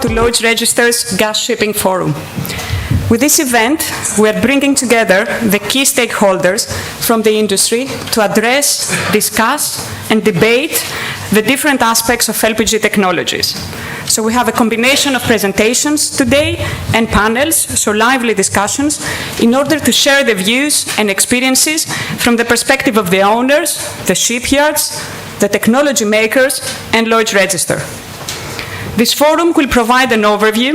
to Lloyd's Register's Gas Shipping Forum. With this event, we are bringing together the key stakeholders from the industry to address, discuss, and debate the different aspects of LPG technologies. So we have a combination of presentations today and panels, so lively discussions, in order to share the views and experiences from the perspective of the owners, the shipyards, the technology makers, and Lloyd's Register. This forum will provide an overview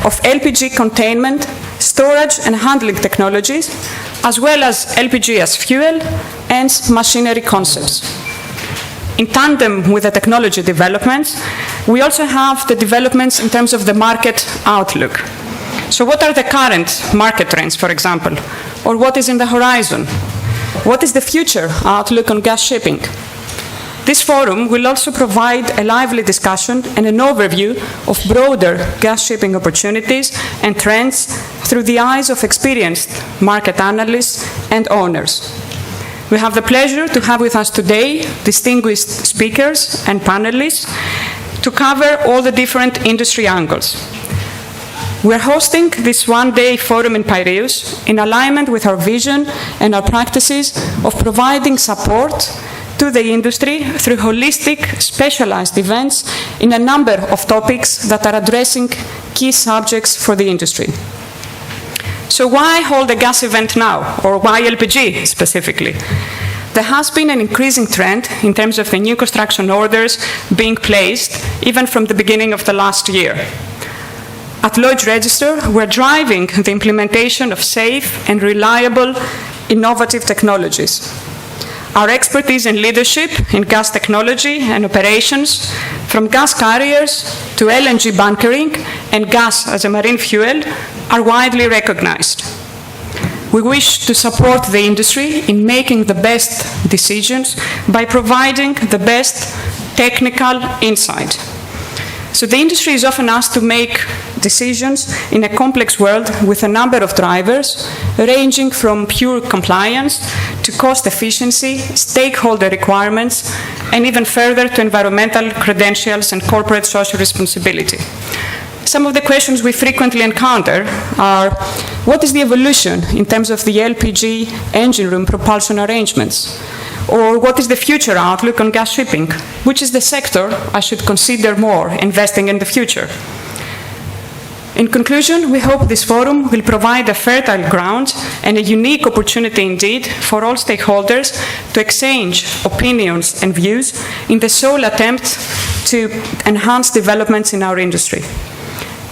of LPG containment, storage and handling technologies, as well as LPG as fuel and machinery concepts. In tandem with the technology developments, we also have the developments in terms of the market outlook. So what are the current market trends, for example? Or what is in the horizon? What is the future outlook on gas shipping? This forum will also provide a lively discussion and an overview of broader gas shipping opportunities and trends through the eyes of experienced market analysts and owners. We have the pleasure to have with us today distinguished speakers and panelists to cover all the different industry angles. We're hosting this one-day forum in Piraeus in alignment with our vision and our practices of providing support to the industry through holistic, specialized events in a number of topics that are addressing key subjects for the industry. So why hold a gas event now, or why LPG specifically? There has been an increasing trend in terms of the new construction orders being placed, even from the beginning of the last year. At Lloyd's Register, we're driving the implementation of safe and reliable, innovative technologies. Our expertise and leadership in gas technology and operations, from gas carriers to LNG bunkering and gas as a marine fuel, are widely recognized. We wish to support the industry in making the best decisions by providing the best technical insight. So the industry is often asked to make decisions in a complex world with a number of drivers, ranging from pure compliance to cost efficiency, stakeholder requirements, and even further to environmental credentials and corporate social responsibility. Some of the questions we frequently encounter are, what is the evolution in terms of the LPG engine room propulsion arrangements? Or what is the future outlook on gas shipping? Which is the sector I should consider more investing in the future? In conclusion, we hope this forum will provide a fertile ground and a unique opportunity indeed for all stakeholders to exchange opinions and views in the sole attempt to enhance developments in our industry.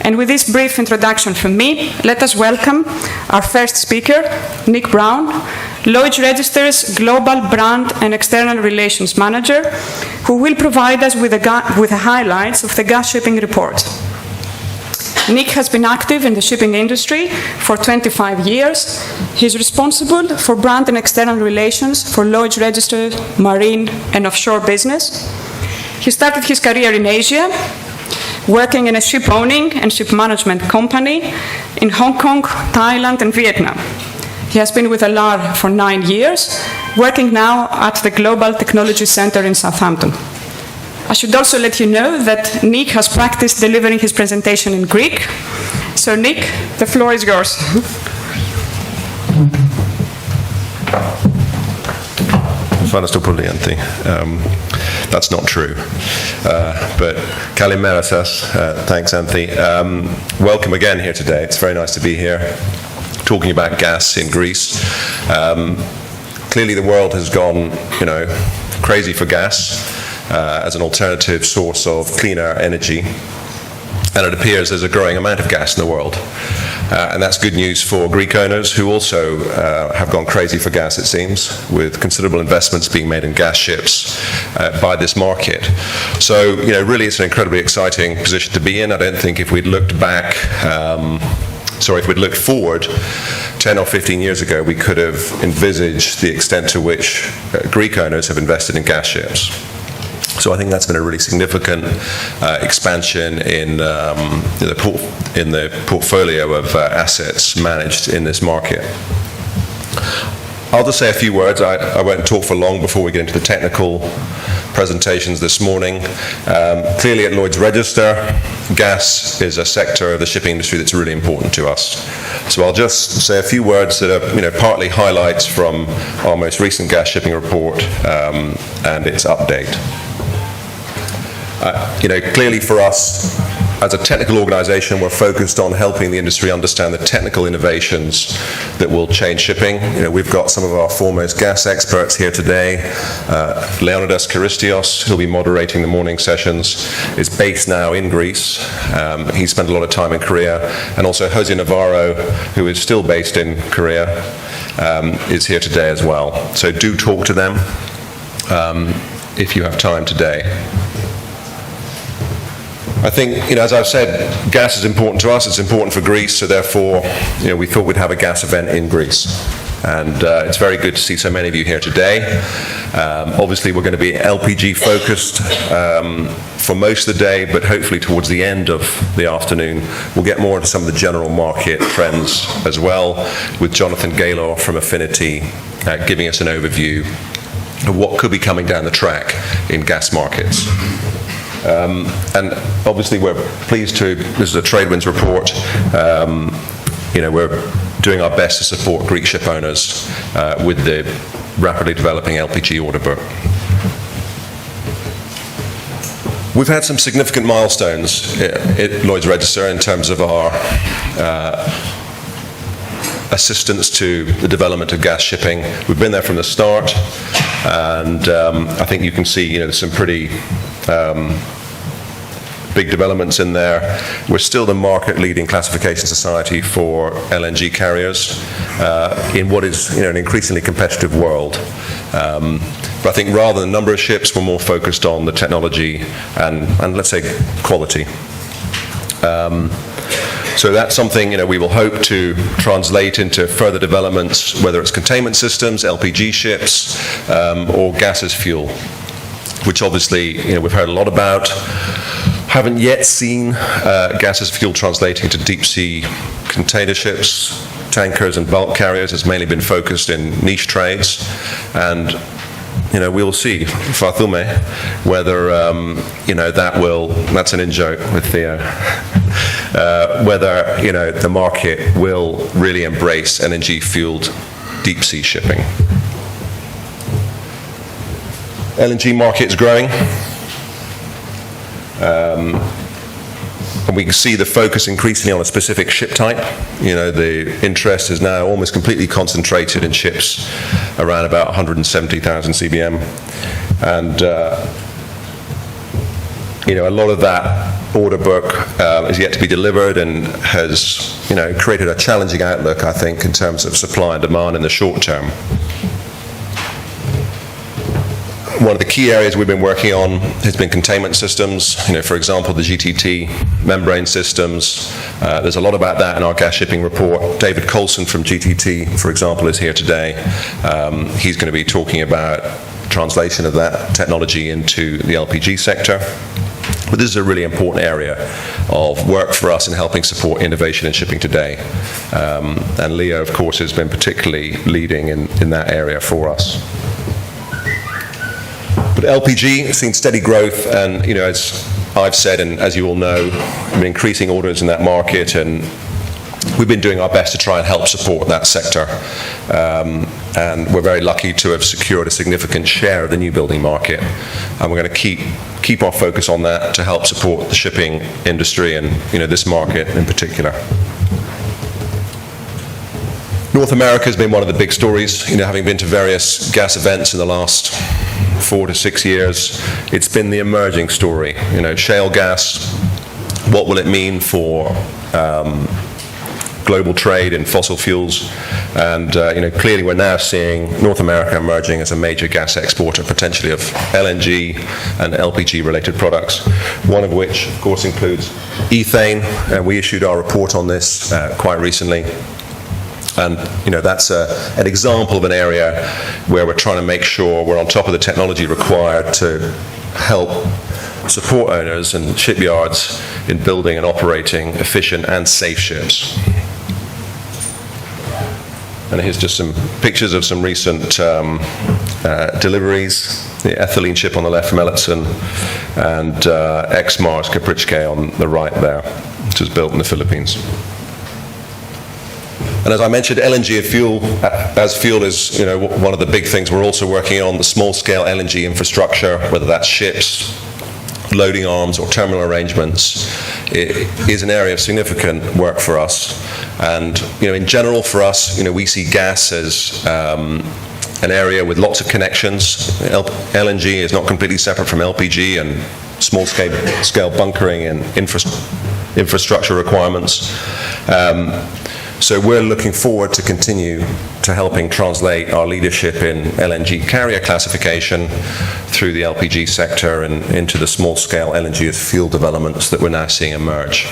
And with this brief introduction from me, let us welcome our first speaker, Nick Brown, Lloyd's Register's Global Brand and External Relations Manager, who will provide us with the highlights of the gas shipping report. Nick has been active in the shipping industry for 25 years. He's responsible for brand and external relations for Lloyd's Register, marine and offshore business. He started his career in Asia, working in a ship owning and ship management company in Hong Kong, Thailand, and Vietnam. He has been with LR for 9 years, working now at the Global Technology Center in Southampton. I should also let you know that Nick has practiced delivering his presentation in Greek. So Nick, the floor is yours. Ευχαριστώ πολύ, Anthi. That's not true. But kalimera σας. Thanks, Anthi. Welcome again here today. It's very nice to be here talking about gas in Greece. Clearly the world has gone, crazy for gas as an alternative source of cleaner energy. And it appears there's a growing amount of gas in the world. And that's good news for Greek owners who also have gone crazy for gas, it seems, with considerable investments being made in gas ships by this market. So, really it's an incredibly exciting position to be in. I don't think if we'd looked back, if we'd looked forward 10 or 15 years ago, we could have envisaged the extent to which Greek owners have invested in gas ships. So I think that's been a really significant expansion in the portfolio of assets managed in this market. I'll just say a few words. I won't talk for long before we get into the technical presentations this morning. Clearly at Lloyd's Register, gas is a sector of the shipping industry that's really important to us. So I'll just say a few words that are, partly highlights from our most recent gas shipping report and its update. Clearly for us, as a technical organization, we're focused on helping the industry understand the technical innovations that will change shipping. We've got some of our foremost gas experts here today. Leonidas Christios, who'll be moderating the morning sessions, is based now in Greece. He spent a lot of time in Korea. And also Jose Navarro, who is still based in Korea, is here today as well. So do talk to them if you have time today. I think, as I've said, gas is important to us, it's important for Greece, so therefore, we thought we'd have a gas event in Greece. And it's very good to see so many of you here today. Obviously, we're going to be LPG focused for most of the day, but hopefully towards the end of the afternoon, we'll get more into some of the general market trends as well, with Jonathan Gaylor from Affinity giving us an overview of what could be coming down the track in gas markets. And obviously we're pleased to, this is a Tradewinds report, we're doing our best to support Greek ship owners with the rapidly developing LPG order book. We've had some significant milestones at Lloyd's Register in terms of our assistance to the development of gas shipping. We've been there from the start, and I think you can see, there's some pretty big developments in there. We're still the market-leading classification society for LNG carriers in what is, an increasingly competitive world. But I think rather than the number of ships, we're more focused on the technology and let's say quality. So that's something we will hope to translate into further developments, whether it's containment systems, LPG ships, or gas as fuel, which obviously we've heard a lot about. Haven't yet seen gas as fuel translating to deep sea container ships, tankers, and bulk carriers. It's mainly been focused in niche trades, and we'll see, Fathume, whether that's an in-joke with Theo, whether the market will really embrace LNG-fueled deep sea shipping. LNG market is growing. And we can see the focus increasingly on a specific ship type. The interest is now almost completely concentrated in ships around about 170,000 CBM. And, a lot of that order book is yet to be delivered and has, created a challenging outlook, I think, in terms of supply and demand in the short term. One of the key areas we've been working on has been containment systems. For example, the GTT membrane systems. There's a lot about that in our gas shipping report. David Colson from GTT, for example, is here today. He's going to be talking about translation of that technology into the LPG sector. But this is a really important area of work for us in helping support innovation in shipping today. And Leo, of course, has been particularly leading in that area for us. But LPG has seen steady growth, and as I've said, and as you all know, been increasing orders in that market, and we've been doing our best to try and help support that sector. And we're very lucky to have secured a significant share of the new building market, and we're going to keep our focus on that to help support the shipping industry and this market in particular. North America has been one of the big stories. Having been to various gas events in the last 4 to 6 years, it's been the emerging story. Shale gas, what will it mean for global trade in fossil fuels? And clearly we're now seeing North America emerging as a major gas exporter, potentially of LNG and LPG related products, one of which of course includes ethane, and we issued our report on this quite recently. And that's an example of an area where we're trying to make sure we're on top of the technology required to help support owners and shipyards in building and operating efficient and safe ships. And here's just some pictures of some recent deliveries, the ethylene ship on the left from Elitson, and ex-Mars Caprichke on the right there, which was built in the Philippines. And as I mentioned, LNG as fuel is one of the big things we're also working on, the small-scale LNG infrastructure, whether that's ships, loading arms or terminal arrangements. It is an area of significant work for us. And in general for us, we see gas as an area with lots of connections. LNG is not completely separate from LPG and small-scale bunkering and infrastructure requirements. So we're looking forward to continue to helping translate our leadership in LNG carrier classification through the LPG sector and into the small-scale LNG as fuel developments that we're now seeing emerge.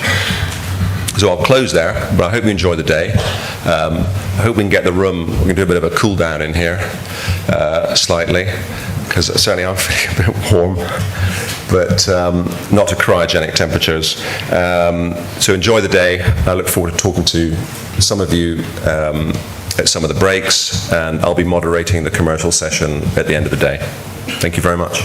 So I'll close there, but I hope you enjoy the day. I hope we can get the room, we can do a bit of a cool down in here, slightly, because certainly I'm feeling a bit warm, but not to cryogenic temperatures. So enjoy the day. I look forward to talking to some of you at some of the breaks, and I'll be moderating the commercial session at the end of the day. Thank you very much.